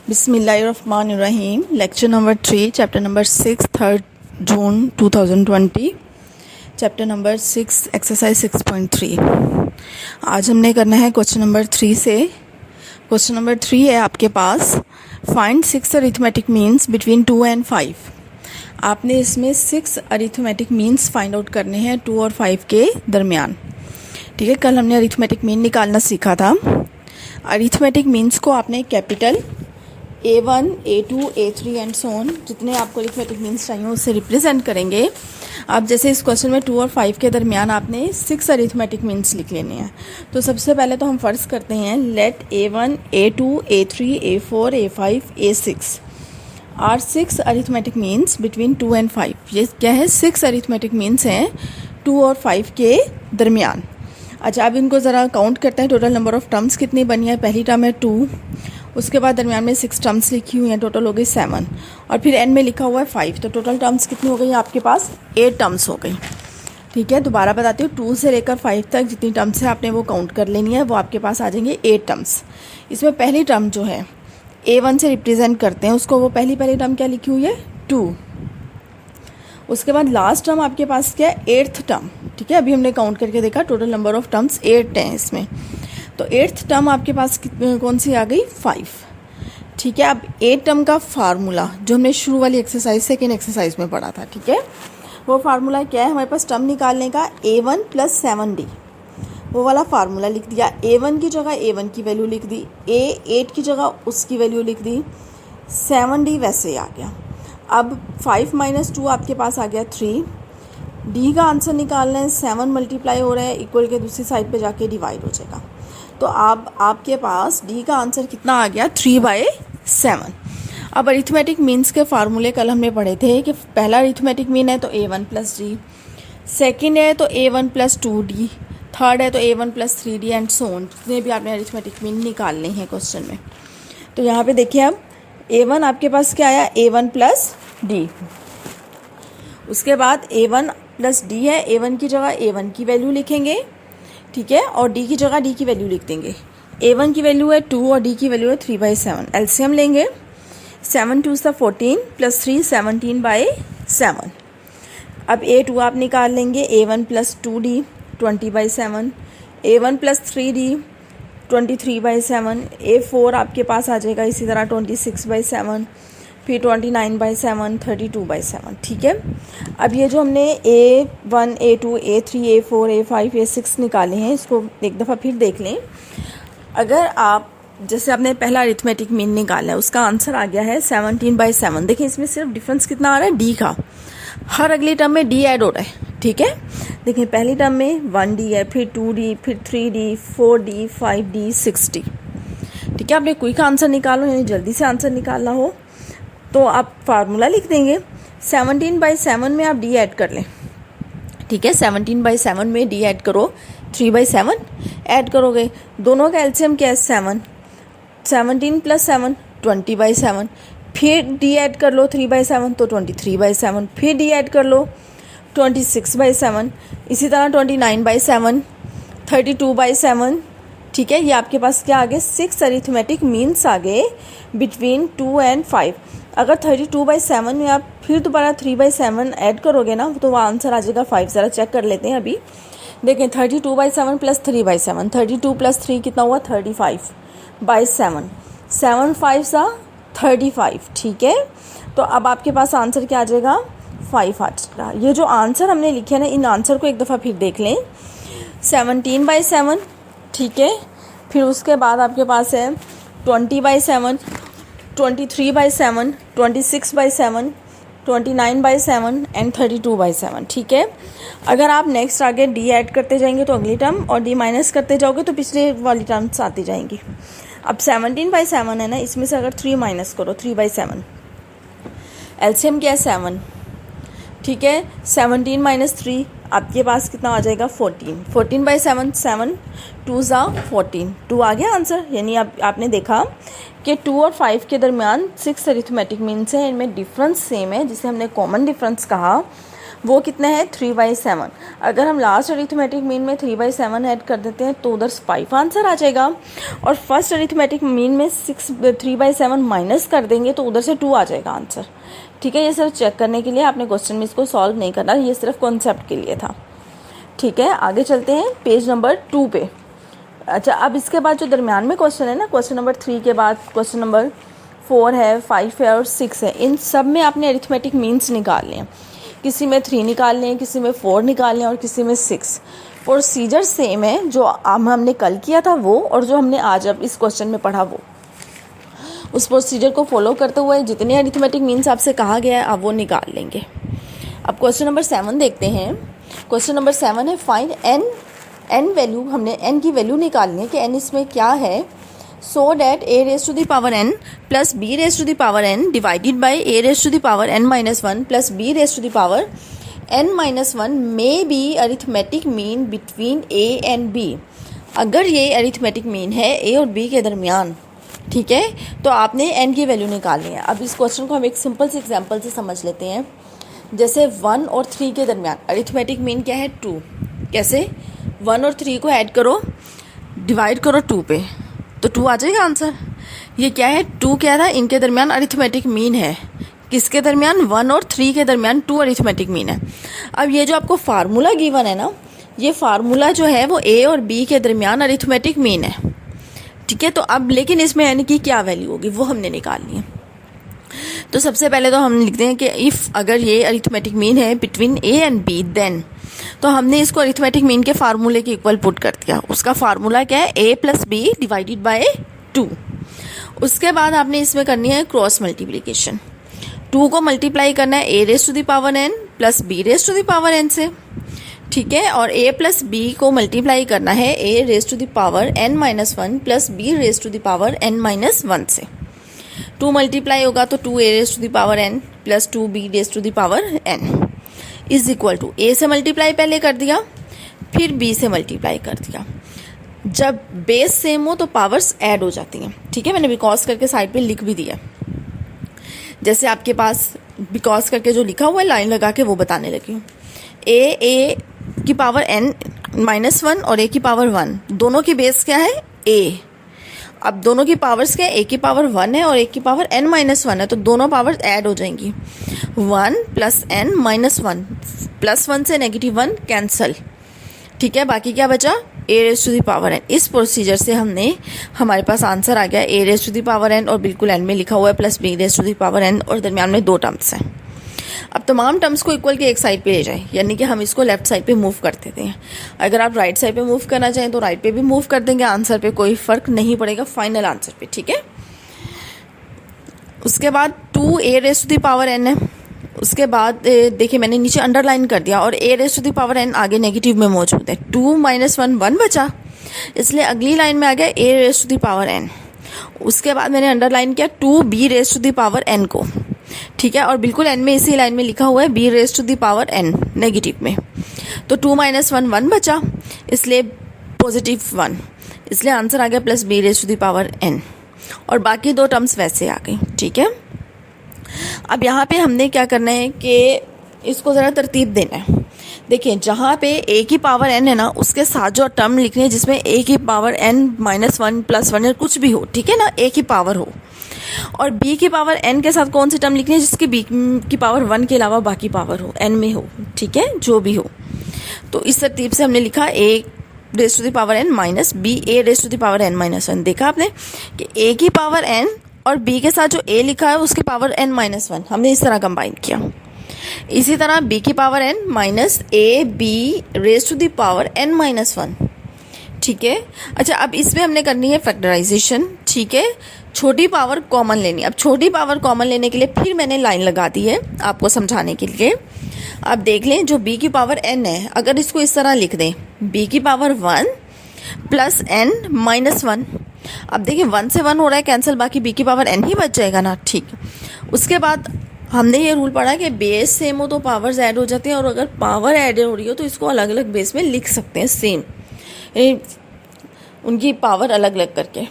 बिस्मिल्लाहिर्रहमानिर्रहीम। Lecture number 3, chapter number 6, 3 जून 2020, chapter number 6, exercise 6.3। आज हमने करना है क्वेश्चन नंबर 3 से। क्वेश्चन नंबर 3 है आपके पास, find 6 arithmetic means between 2 and 5। आपने इसमें 6 अरिथमेटिक मीन्स फाइंड आउट करने हैं 2 और 5 के दरमियान। ठीक है, कल हमने अरिथमेटिक मीन निकालना सीखा था। अरिथमेटिक मीन्स को आपने capital A1, A2, A3 and so on, जितने आपको अरिथमेटिक मीन्स चाहिए उससे रिप्रेजेंट करेंगे। आप जैसे इस क्वेश्चन में 2 और 5 के दरमियान आपने 6 अरिथमेटिक मीन्स लिख लेने हैं। तो सबसे पहले तो हम फर्ज करते हैं, let A1, A2, A3, A4, A5, A6 are 6 arithmetic means between 2 and 5। ये क्या है? 6 अरिथमेटिक मीन्स हैं 2 और 5 के दरमियान। अच्छा, अब इनको ज़रा काउंट करते हैं। टोटल नंबर ऑफ टर्म्स कितनी बनी है? पहली टर्म है 2, उसके बाद दरमियान में 6 टर्म्स लिखी हुई हैं, टोटल हो गई 7, और फिर एंड में लिखा हुआ है 5। तो टोटल टर्म्स कितनी हो गई आपके पास? 8 टर्म्स हो गई। ठीक है, दोबारा बताती हूँ, 2 से लेकर 5 तक जितनी टर्म्स है आपने वो काउंट कर लेनी है, वो आपके पास आ जाएंगे 8 टर्म्स। इसमें पहली टर्म जो है A1 से रिप्रेजेंट करते हैं उसको, वो पहली टर्म क्या लिखी हुई है? 2। उसके बाद लास्ट टर्म आपके पास क्या है? 8th term. ठीक है, अभी हमने काउंट करके देखा, टोटल नंबर ऑफ टर्म्स 8 हैं इसमें। तो 8th टर्म आपके पास कौन सी आ गई? 5। ठीक है, अब 8 टर्म का फार्मूला जो हमने शुरू वाली एक्सरसाइज सेकेंड एक्सरसाइज में पढ़ा था, ठीक है, वो फार्मूला क्या है? हमारे पास टर्म निकालने का A1 + 7D, वो वाला फार्मूला लिख दिया। A1 की जगह A1 की वैल्यू लिख दी, A8 की जगह उसकी वैल्यू लिख दी, 7D वैसे ही आ गया। अब 5 - 2 आपके पास आ गया 3। D का आंसर निकालना है, 7 मल्टीप्लाई हो रहा है, इक्वल के दूसरी साइड पे जाके डिवाइड हो जाएगा। तो अब आपके पास D का आंसर कितना आ गया? 3/7। अब अरिथमेटिक मीन्स के फार्मूले कल हमने पढ़े थे कि पहला अरिथमेटिक मीन है तो A1 + D, सेकेंड है तो A1 + 2D, थर्ड है तो A1 + 3D and so on. जितने भी आपने अरिथमेटिक मीन निकालने हैं क्वेश्चन में। तो यहाँ पे देखिए, अब A1 आपके पास क्या आया? A1 + D। उसके बाद A1 + D है, A1 की जगह A1 की वैल्यू लिखेंगे, ठीक है, और D की जगह D की वैल्यू लिख देंगे। A1 की वैल्यू है 2 और D की वैल्यू है 3/7। एलसीएम लेंगे, 7 × 2 = 14 + 3 17/7। अब A2 आप निकाल लेंगे, A1 + 2D 20/7, A1 + 3D 23/7, A4 आपके पास आ जाएगा इसी तरह 26/7, फिर 29/7, 32/7। ठीक है, अब ये जो हमने A1, A2, A3, A4, A5, A6 निकाले हैं, इसको एक दफ़ा फिर देख लें। अगर आप जैसे आपने पहला अरिथमेटिक मीन निकाला है, उसका आंसर आ गया है 17/7। देखिए, इसमें सिर्फ डिफरेंस कितना आ रहा है? D का। हर अगली टर्म में D ऐड हो रहा है। ठीक है, देखिए पहली टर्म में 1D है, फिर 2D, फिर 3D, 4D, 5D, 6D। ठीक है, आपने क्विक आंसर निकालो, यानी जल्दी से आंसर निकालना हो तो आप फार्मूला लिख देंगे। 17/7 में आप D ऐड कर लें। ठीक है, 17/7 में D ऐड करो, 3/7 ऐड करोगे, दोनों का एलसीएम क्या है? 7। 17 + 7 20/7, फिर D ऐड कर लो 3/7 तो 23/7, फिर D ऐड कर लो 26/7, इसी तरह 29/7, 32/7। ठीक है, ये आपके पास क्या आ गए? 6 अरिथमेटिक मीन्स आ गए बिटवीन 2 एंड 5। अगर 32/7 में आप फिर दोबारा 3/7 ऐड करोगे ना, तो वह आंसर आ जाएगा 5। ज़रा चेक कर लेते हैं। अभी देखें, 32/7 + 3/7, 32 + 3 कितना हुआ? 35/7, 7 5 = 35। ठीक है, तो अब आपके पास आंसर क्या आ जाएगा? 5 आ जाएगा। ये जो आंसर हमने लिखे ना, इन आंसर को एक दफ़ा फिर देख लें। 17/7, ठीक है, फिर उसके बाद आपके पास है 20/7, 23/7, 26/7, 29/7 एंड 32/7। ठीक है, अगर आप नेक्स्ट आगे D ऐड करते जाएंगे तो अगली टर्म, और D माइनस करते जाओगे तो पिछले वाली टर्म्स आती जाएंगी। अब 17/7 है ना, इसमें से अगर 3 माइनस करो, 3/7, एलसीएम क्या है? 7। ठीक है, 17 - 3 आपके पास कितना आ जाएगा? 14। 14/7, 7 2 = 14, 2 आ गया आंसर। यानी आपने देखा कि 2 और 5 के दरमियान 6 अरिथमेटिक मीन्स हैं, इनमें डिफरेंस सेम है, जिसे हमने कॉमन डिफरेंस कहा, वो कितना है 3/7। अगर हम लास्ट अरिथमेटिक मीन में 3/7 ऐड कर देते हैं तो उधर 5 आंसर आ जाएगा, और फर्स्ट अरिथमेटिक मीन में 3/7 माइनस कर देंगे तो उधर से 2 आ जाएगा आंसर। ठीक है, ये सिर्फ चेक करने के लिए, आपने क्वेश्चन में इसको सॉल्व नहीं करना, ये सिर्फ कॉन्सेप्ट के लिए था। ठीक है, आगे चलते हैं पेज नंबर 2 पे। अच्छा, अब इसके बाद जो दरमियान में क्वेश्चन है ना, क्वेश्चन नंबर 3 के बाद क्वेश्चन नंबर 4 है, 5 है और 6 है, इन सब में आपने अरिथमेटिक मीन्स निकालने हैं। किसी में 3 निकालने हैं, किसी में 4 निकालने हैं और किसी में 6। प्रोसीजर सेम है, जो हमने कल किया था वो, और जो हमने आज अब इस क्वेश्चन में पढ़ा वो। उस प्रोसीजर को फॉलो करते हुए जितने अरिथमेटिक मीन्स आपसे कहा गया है आप वो निकाल लेंगे। अब क्वेश्चन नंबर 7 देखते हैं। क्वेश्चन नंबर 7 है फाइंड एन वैल्यू, हमने एन की वैल्यू निकालनी है कि एन इसमें क्या है, so that a raise to the power n plus b raise to the power n divided by a raise to the power n-1 plus b raise to the power n-1 may be arithmetic mean between a and b। अगर ये arithmetic mean है a और b के दरमियान, ठीक है, तो आपने n की वैल्यू निकालनी है। अब इस क्वेश्चन को हम एक सिंपल से एग्जांपल से समझ लेते हैं। जैसे 1 और 3 के दरमियान अरिथमेटिक मीन क्या है 2। कैसे, 1 और 3 को ऐड करो, डिवाइड करो 2 पे, तो 2 आ जाएगा आंसर। ये क्या है 2 क्या था, इनके दरमियान अरिथमेटिक मीन है। किसके दरमियान, 1 और 3 के दरमियान 2 अरिथमेटिक मीन है। अब ये जो आपको फार्मूला गिवन है ना, ये फार्मूला जो है वो a और b के दरमियान अरिथमेटिक मीन है। ठीक है, तो अब लेकिन इसमें n की क्या वैल्यू होगी वो हमने निकालनी है। तो सबसे पहले तो हम लिखते हैं कि इफ़ अगर ये अरिथमेटिक मीन है between a and b then, तो हमने इसको अरिथमेटिक मीन के फार्मूले के इक्वल पुट कर दिया। उसका फार्मूला क्या है, a plus B divided by 2। उसके बाद आपने इसमें करनी है क्रॉस मल्टीप्लिकेशन। 2 को मल्टीप्लाई करना है a raise to the power n plus b raise to the power n से। ठीक है, और a प्लस b को मल्टीप्लाई करना है a raise to the power n-1 plus b raise to the power n-1 से। 2 मल्टीप्लाई होगा तो 2a raise to the power n plus 2b raise to the power n is equal to a से मल्टीप्लाई पहले कर दिया, फिर b से मल्टीप्लाई कर दिया। जब बेस सेम हो तो पावर्स ऐड हो जाती हैं। ठीक है, मैंने बिकॉज करके साइड पे लिख भी दिया। जैसे आपके पास बिकॉज करके जो लिखा हुआ है लाइन लगा के वो बताने लगी हूँ। a की पावर n-1 और a की पावर 1, दोनों की बेस क्या है a। अब दोनों की पावर्स क्या है, a की पावर 1 है और a की पावर n-1 है, तो दोनों पावर्स ऐड हो जाएंगी। 1 प्लस n-1, प्लस 1 से -1 कैंसल। ठीक है, बाकी क्या बचा, a raise to the power n। इस प्रोसीजर से हमने, हमारे पास आंसर आ गया a raise to the power n और बिल्कुल n में लिखा हुआ है plus b raise to the power n और दरमियान में 2 टर्म्स हैं। अब तमाम टर्म्स को इक्वल के एक साइड पे ले जाए, यानी कि हम इसको लेफ्ट साइड पे मूव कर देते हैं। अगर आप राइट साइड पे मूव करना चाहें तो राइट पे भी मूव कर देंगे, आंसर पे कोई फर्क नहीं पड़ेगा फाइनल आंसर पे। ठीक है, उसके बाद 2a raise to the power n है। उसके बाद देखिए मैंने नीचे अंडरलाइन कर दिया और a raise to the power n आगे नेगेटिव में मौजूद है। 2 - 1 1 बचा, इसलिए अगली लाइन में आ गया a raise to the power n। उसके बाद मैंने अंडरलाइन किया 2b raise to the power n को। ठीक है, और बिल्कुल n में इसी लाइन में लिखा हुआ है b raise to the power n negative में। तो 2 - 1 1 बचा, इसलिए पॉजिटिव 1, इसलिए आंसर आ गया plus b raise to the power n, और बाकी 2 टर्म्स वैसे आ गई। ठीक है, अब यहाँ पे हमने क्या करना है कि इसको ज़रा तरतीब देना है। देखिए जहाँ पे a की पावर n है ना, उसके साथ जो टर्म लिखनी है जिसमें a की पावर n-1 प्लस 1 या कुछ भी हो, ठीक है ना, a की पावर हो, और b की पावर n के साथ कौन सी टर्म लिखनी है जिसकी b की पावर 1 के अलावा बाकी पावर हो, n में हो। ठीक है, जो भी हो, तो इस तरतीब से हमने लिखा a raise to the power n minus b a raise to the power n-1। देखा आपने कि a की पावर n और b के साथ जो a लिखा है उसकी पावर n-1 हमने इस तरह कंबाइन किया। इसी तरह b की power n minus a b raise to the power n-1। ठीक है, अच्छा अब इसमें हमने करनी है फैक्टराइजेशन। ठीक है, छोटी पावर कॉमन लेनी। अब छोटी पावर कॉमन लेने के लिए फिर मैंने लाइन लगा दी है आपको समझाने के लिए। अब देख लें जो b की पावर n है, अगर इसको इस तरह लिख दें b की पावर 1 प्लस n-1। अब देखिए 1 से 1 हो रहा है कैंसिल, बाकी b की पावर n ही बच जाएगा ना। ठीक, उसके बाद हमने ये रूल पढ़ा कि बेस सेम हो तो पावर्स ऐड हो जाती हैं, और अगर पावर ऐड हो रही हो तो इसको अलग अलग बेस में लिख सकते हैं सेम, उनकी पावर अलग अलग करके।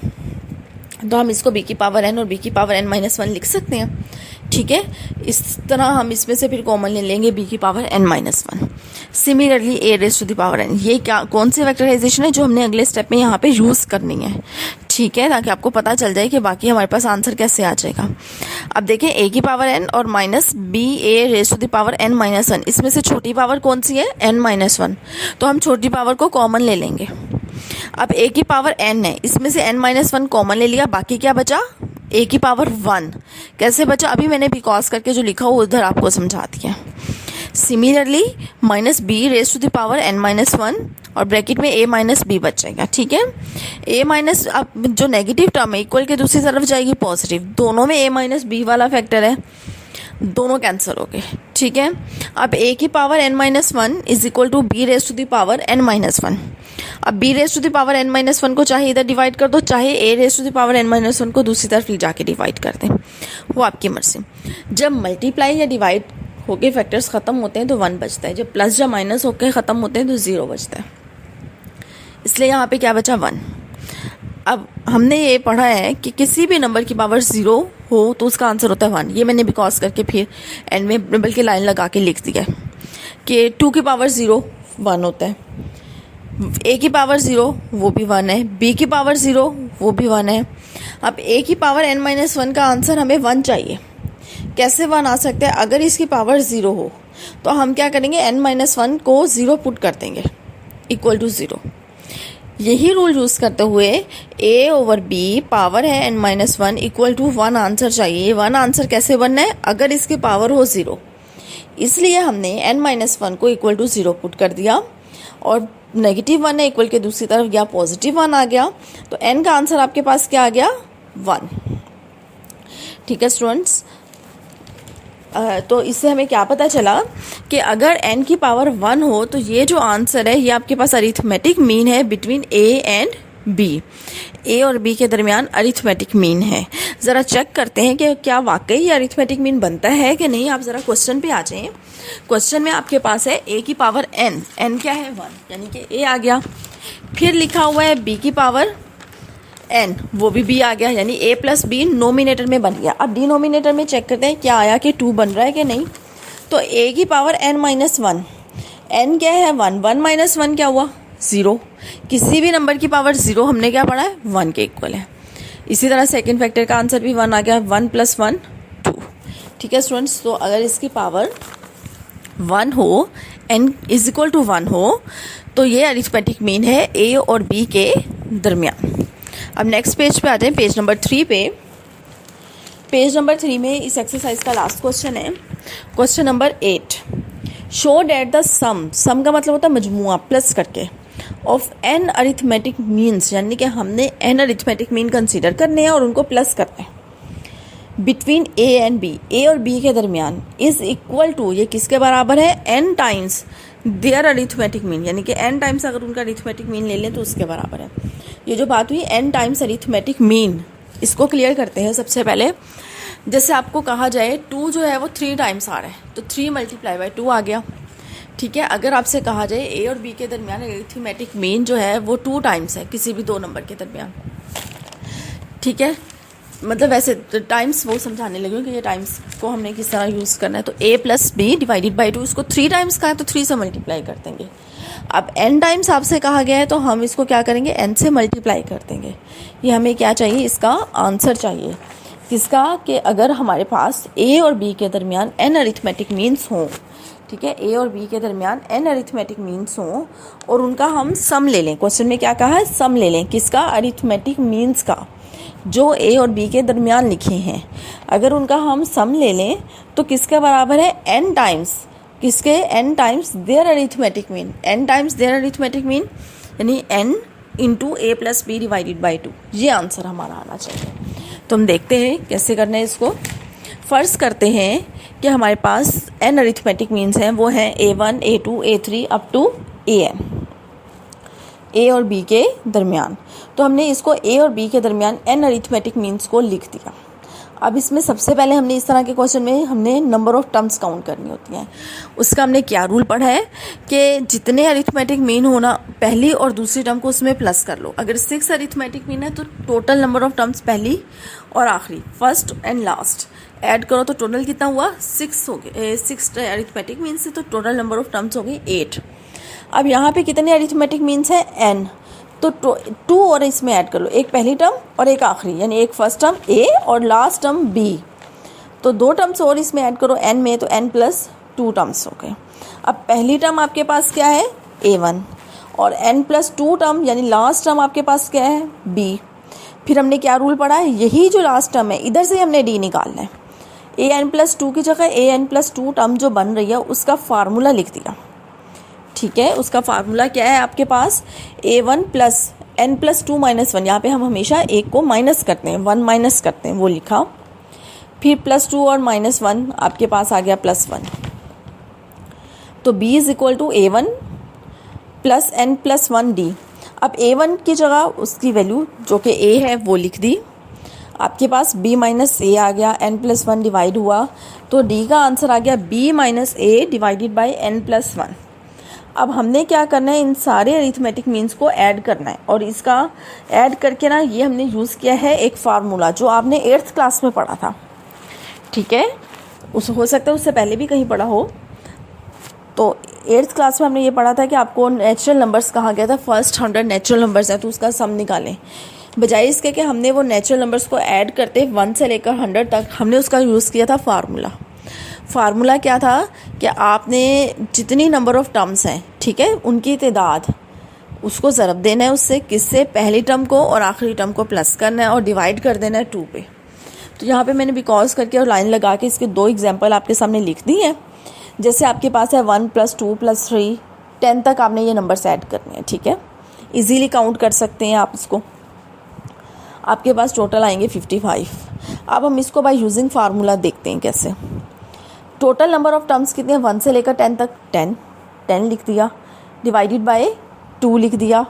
तो हम इसको b की पावर n और b की पावर n-1 लिख सकते हैं। ठीक है, इस तरह हम इसमें से फिर कॉमन ले लेंगे b की power n-1। Similarly a raise to the power n, ये क्या कौन सी फैक्टराइजेशन है जो हमने अगले स्टेप में यहाँ पे यूज़ करनी है, ठीक है, ताकि आपको पता चल जाए कि बाकी हमारे पास आंसर कैसे आ जाएगा। अब देखें a की पावर n और minus b a raise to the power n-1, इसमें से छोटी पावर कौन सी है, n-1, तो हम छोटी पावर को कॉमन ले लेंगे। अब a की पावर n है, इसमें से n-1 कॉमन ले लिया, बाकी क्या बचा, a की पावर 1। कैसे बचा, अभी मैंने बिकॉज करके जो लिखा वो उधर आपको समझा दिया। Similarly minus b raise to the power n-1 और ब्रैकेट में a माइनस b बच जाएगा, ठीक है। a माइनस, अब जो नेगेटिव टर्म है इक्वल के दूसरी तरफ जाएगी पॉजिटिव, दोनों में a माइनस b वाला फैक्टर है, दोनों कैंसिल हो गए, ठीक है। अब a की power n-1 is equal to b raise to the power n-1। अब b raise to the power n-1 को चाहे इधर डिवाइड कर दो, चाहे a raise to the power n-1 को दूसरी तरफ ले जाके डिवाइड कर दें, वो आपकी मर्जी। जब मल्टीप्लाई या डिवाइड होके फैक्टर्स खत्म होते हैं तो 1 बचता है, जब प्लस या माइनस होके खत्म होते हैं तो 0 बचता है, इसलिए यहाँ पे क्या बचा, 1। अब हमने ये पढ़ा है कि किसी भी नंबर की पावर 0 हो तो उसका आंसर होता है 1। ये मैंने बिकॉज करके फिर एंड में बल्कि लाइन लगा के लिख दिया है कि 2 की पावर 0 1 होता है, a की पावर 0 वो भी 1 है, b की पावर 0 वो भी 1 है। अब a की पावर n-1 का आंसर हमें 1 चाहिए। कैसे 1 आ सकता है, अगर इसकी पावर 0 हो तो हम क्या करेंगे, n-1 को 0 पुट कर देंगे इक्वल टू 0। यही रूल यूज़ करते हुए a ओवर b पावर है n-1 इक्वल टू 1 आंसर चाहिए। ये 1 आंसर कैसे बनना है, अगर इसकी पावर हो 0, इसलिए हमने n-1 को इक्वल टू 0 पुट कर दिया और नेगेटिव 1 है, इक्वल के दूसरी तरफ गया पॉजिटिव 1 आ गया, तो n का आंसर आपके पास क्या आ गया, 1। ठीक है स्टूडेंट्स, तो इससे हमें क्या पता चला कि अगर n की पावर 1 हो तो ये जो आंसर है ये आपके पास अरिथमेटिक मीन है between a and b, a और b के दरमियान अरिथमेटिक मीन है। ज़रा चेक करते हैं कि क्या वाकई ये अरिथमेटिक मीन बनता है कि नहीं। आप ज़रा क्वेश्चन पे आ जाएं। क्वेश्चन में आपके पास है a की पावर n क्या है 1, यानी कि a आ गया, फिर लिखा हुआ है b की पावर n, वो भी b आ गया, यानी a प्लस b नोमिनेटर में बन गया। अब डिनोमिनेटर में चेक करते हैं क्या आया कि 2 बन रहा है कि नहीं। तो a की पावर n-1, n क्या है 1, 1 माइनस 1 क्या हुआ 0। किसी भी नंबर की पावर 0 हमने क्या पढ़ा है 1 के इक्वल है। इसी तरह सेकंड फैक्टर का आंसर भी 1 आ गया, 1 प्लस 1 2। ठीक है स्टूडेंट्स, तो अगर इसकी पावर 1 हो, n इज इक्वल टू 1 हो, तो ये अरिथमेटिक मीन है a और b के दरमियान। अब नेक्स्ट पेज पे आ जाए, पेज नंबर 3 पे। पेज नंबर 3 में इस एक्सरसाइज का लास्ट क्वेश्चन है, question number 8। Show that the sum का मतलब होता है मजमुआ प्लस करके, ऑफ n अरिथमेटिक मीन्स, यानी कि हमने n अरिथमेटिक मीन कंसीडर करने हैं और उनको प्लस करना है between a and b, a और b के दरमियान, इज इक्वल टू, ये किसके बराबर है, n times their arithmetic mean, यानी कि n टाइम्स अगर उनका अरिथमेटिक मीन ले लें तो उसके बराबर है। ये जो बात हुई n टाइम्स अरिथमेटिक मीन, इसको क्लियर करते हैं। सबसे पहले जैसे आपको कहा जाए 2 जो है वो 3 टाइम्स आ रहा है, तो 3 मल्टीप्लाई बाई 2 आ गया। ठीक है, अगर आपसे कहा जाए a और b के दरमियान अरिथमेटिक मीन जो है वो 2 टाइम्स है किसी भी 2 नंबर के दरमियान। ठीक है, मतलब वैसे टाइम्स वो समझाने लगे कि ये टाइम्स को हमने किस तरह यूज़ करना है। तो a plus B divided by 2, इसको 3 टाइम्स का है तो 3 से मल्टीप्लाई कर देंगे। अब n टाइम्स आपसे कहा गया है तो हम इसको क्या करेंगे, n से मल्टीप्लाई कर देंगे। ये हमें क्या चाहिए, इसका आंसर चाहिए किसका, कि अगर हमारे पास a और b के दरमियान n अरिथमेटिक मीन्स हों, ठीक है, a और b के दरमियान n अरिथमेटिक मीन्स हों और उनका हम सम ले लें। क्वेश्चन में क्या कहा है, सम ले लें, किसका, अरिथमेटिक मीन्स का, जो a और b के दरमियान लिखे हैं। अगर उनका हम सम ले लें तो किसके बराबर है, n टाइम्स किसके, n times their arithmetic mean, n times their arithmetic mean, यानी n into a plus B divided by 2। ये आंसर हमारा आना चाहिए। तो हम देखते हैं कैसे करना है इसको। फ़र्ज़ करते हैं कि हमारे पास n अरिथमेटिक मीन्स हैं, वो हैं a1 a2 a3 up to an, a और b के दरमियान। तो हमने इसको a और b के दरमियान n अरिथमेटिक मीन्स को लिख दिया। अब इसमें सबसे पहले हमने इस तरह के क्वेश्चन में हमने नंबर ऑफ टर्म्स काउंट करनी होती हैं। उसका हमने क्या रूल पढ़ा है कि जितने अरिथमेटिक मीन होना पहली और दूसरी टर्म को उसमें प्लस कर लो। अगर 6 अरिथमेटिक मीन है तो टोटल नंबर ऑफ टर्म्स पहली और आखिरी, फर्स्ट एंड लास्ट ऐड करो तो टोटल कितना हुआ 6 हो गए। 6 अरिथमेटिक मीन्स से तो टोटल नंबर ऑफ टर्म्स हो गई 8। अब यहाँ पे कितने अरिथमेटिक मीन्स है n, तो 2 और इसमें ऐड कर लो, एक पहली टर्म और एक आखिरी, यानी एक फर्स्ट टर्म a और लास्ट टर्म b, तो 2 टर्म्स और इसमें ऐड करो n में, तो n+2 टर्म्स हो गए। अब पहली टर्म आपके पास क्या है a1 और n+2 टर्म यानी लास्ट टर्म आपके पास क्या है b। फिर हमने क्या रूल पढ़ा है, यही जो लास्ट टर्म है इधर से हमने d निकालना है। an+2 की जगह an+2 टर्म जो बन रही है उसका फार्मूला लिख दिया, ठीक है। उसका फार्मूला क्या है आपके पास, a1 + n+2 - 1, यहाँ पे हम हमेशा एक को माइनस करते हैं, 1 माइनस करते हैं, वो लिखा। फिर +2 और -1 आपके पास आ गया +1, तो b = a1 + n+1d। अब a1 की जगह उसकी वैल्यू जो कि a है वो लिख दी, आपके पास b - a आ गया, n+1 डिवाइड हुआ, तो d का आंसर आ गया b - a / n+1। अब हमने क्या करना है, इन सारे अरिथमेटिक मीन्स को ऐड करना है, और इसका ऐड करके ना ये हमने यूज़ किया है एक फार्मूला जो आपने 8th क्लास में पढ़ा था, ठीक है। उस हो सकता है उससे पहले भी कहीं पढ़ा हो। तो 8th क्लास में हमने ये पढ़ा था कि आपको नेचुरल नंबर्स कहा गया था, फर्स्ट 100 नेचुरल नंबर्स हैं तो उसका सम निकालें। बजाय इसके कि हमने वो नेचुरल नंबर्स को ऐड करते 1 से लेकर 100 तक, हमने उसका यूज़ किया था फार्मूला। फार्मूला क्या था कि आपने जितनी नंबर ऑफ टर्म्स हैं, ठीक है, उनकी तादाद उसको ज़रब देना है उससे, किससे, पहली टर्म को और आखिरी टर्म को प्लस करना है और डिवाइड कर देना है 2 पे। तो यहाँ पे मैंने बिकॉज करके और लाइन लगा के इसके 2 एग्जांपल आपके सामने लिख दी हैं। जैसे आपके पास है 1 + 2 + 3 10 तक आपने ये नंबर्स ऐड करने हैं, ठीक है। इजीली काउंट कर सकते हैं आप इसको, आपके पास टोटल आएंगे 55। अब हम इसको बाय यूजिंग फार्मूला देखते हैं कैसे। टोटल नंबर ऑफ टर्म्स कितने हैं 1 से लेकर 10 तक, 10 लिख दिया, डिवाइडेड बाय 2 लिख दिया,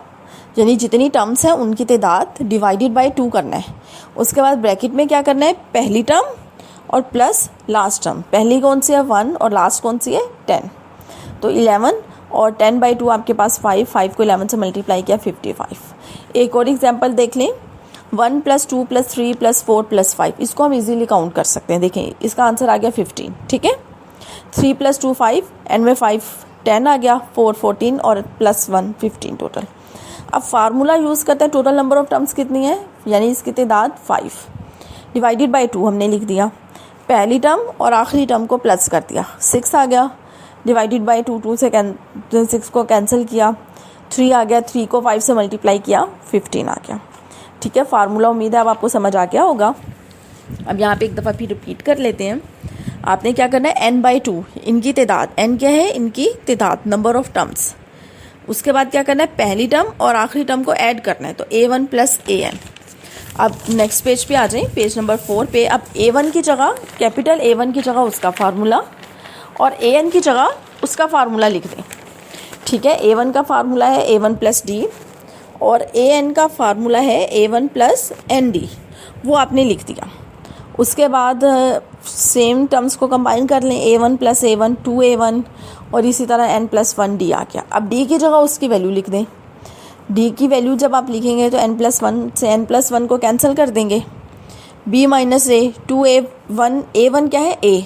यानी जितनी टर्म्स हैं उनकी तादाद डिवाइडेड बाय 2 करना है। उसके बाद ब्रैकेट में क्या करना है, पहली टर्म और प्लस लास्ट टर्म। पहली कौन सी है 1 और लास्ट कौन सी है 10, तो 11 और 10/2 आपके पास 5 को 11 से मल्टीप्लाई किया 55। एक और एग्जांपल देख लें, 1 + 2 + 3 + 4 + 5, इसको हम इजीली काउंट कर सकते हैं। देखें इसका आंसर आ गया 15, ठीक है। 3 + 2 5, एंड में 5 10 आ गया, 4 14 और +1 15 टोटल। अब फार्मूला यूज़ करते हैं, टोटल नंबर ऑफ टर्म्स कितनी है, यानी इसकी तादाद 5 डिवाइडेड बाय 2 हमने लिख दिया, पहली टर्म और आखिरी टर्म को प्लस कर दिया, 6 आ गया, डिवाइडेड बाय 2 से 6 को कैंसिल किया, 3 आ गया, 3 को 5 से मल्टीप्लाई किया 15 आ गया, ठीक है। फार्मूला उम्मीद है अब आपको समझ आ गया होगा। अब यहाँ पे एक दफ़ा फिर रिपीट कर लेते हैं। आपने क्या करना है, n/2 इनकी तादाद, n क्या है, इनकी तादाद, नंबर ऑफ टर्म्स। उसके बाद क्या करना है, पहली टर्म और आखिरी टर्म को ऐड करना है, तो a1 + an। अब नेक्स्ट पेज पे आ जाएं, पेज नंबर 4 पे। अब a1 की जगह, कैपिटल A1 की जगह उसका फार्मूला और an की जगह उसका फार्मूला लिख दें, ठीक है। a1 का फार्मूला है a1 + d और an का फार्मूला है a1 + nd, वो आपने लिख दिया। उसके बाद सेम टर्म्स को कंबाइन कर लें, a1 + a1 2a1 और इसी तरह n+1d आ गया। अब d की जगह उसकी वैल्यू लिख दें। d की वैल्यू जब आप लिखेंगे तो n+1 से n+1 को कैंसिल कर देंगे, b - a 2a1, a1 क्या है a,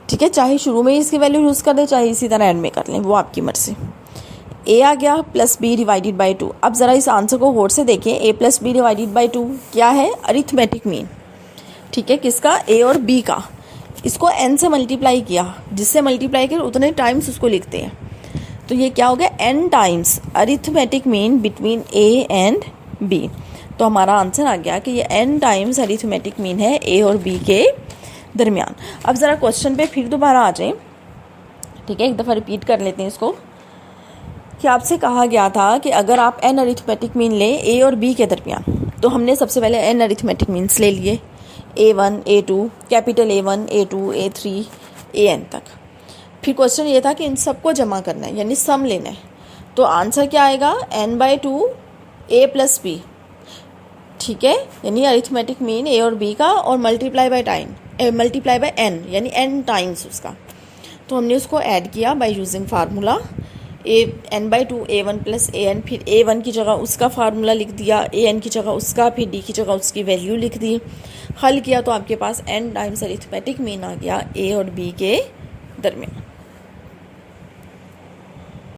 ठीक है। चाहे शुरू में ही इसकी वैल्यू यूज़ कर दें, चाहे इसी तरह एंड में कर लें, वो आपकी मर्ज़ी। a आ गया +b डिवाइडेड बाय 2। अब ज़रा इस आंसर को गौर से देखें, a + b डिवाइडेड बाय 2 क्या है, अरिथमेटिक मीन, ठीक है, किसका, a और b का। इसको n से मल्टीप्लाई किया, जिससे मल्टीप्लाई किया उतने टाइम्स उसको लिखते हैं, तो ये क्या हो गया, n times arithmetic mean between a and b। तो हमारा आंसर आ गया कि ये n टाइम्स अरिथमेटिक मीन है a और b के दरमियान। अब ज़रा क्वेश्चन पे फिर दोबारा आ जाएं, ठीक है, एक दफ़ा रिपीट कर लेते हैं इसको, कि आपसे कहा गया था कि अगर आप n अरिथमेटिक मीन लें a और b के दरमियान, तो हमने सबसे पहले n अरिथमेटिक मीन्स ले लिए, a1 a2, capital A1 A2 A3 an तक। फिर क्वेश्चन ये था कि इन सबको जमा करना है, यानी सम लेना है, तो आंसर क्या आएगा, n/2 a + b, ठीक है, यानी अरिथमेटिक मीन a और b का, और मल्टीप्लाई बाय n, यानी n टाइम्स उसका। तो हमने उसको ऐड किया by using formula, n/2 a1 plus an, फिर a1 की जगह उसका फार्मूला लिख दिया, an की जगह उसका, फिर d की जगह उसकी वैल्यू लिख दी। हल किया तो आपके पास n टाइम्स अरिथमेटिक मीन आ गया a और b के दरमियान।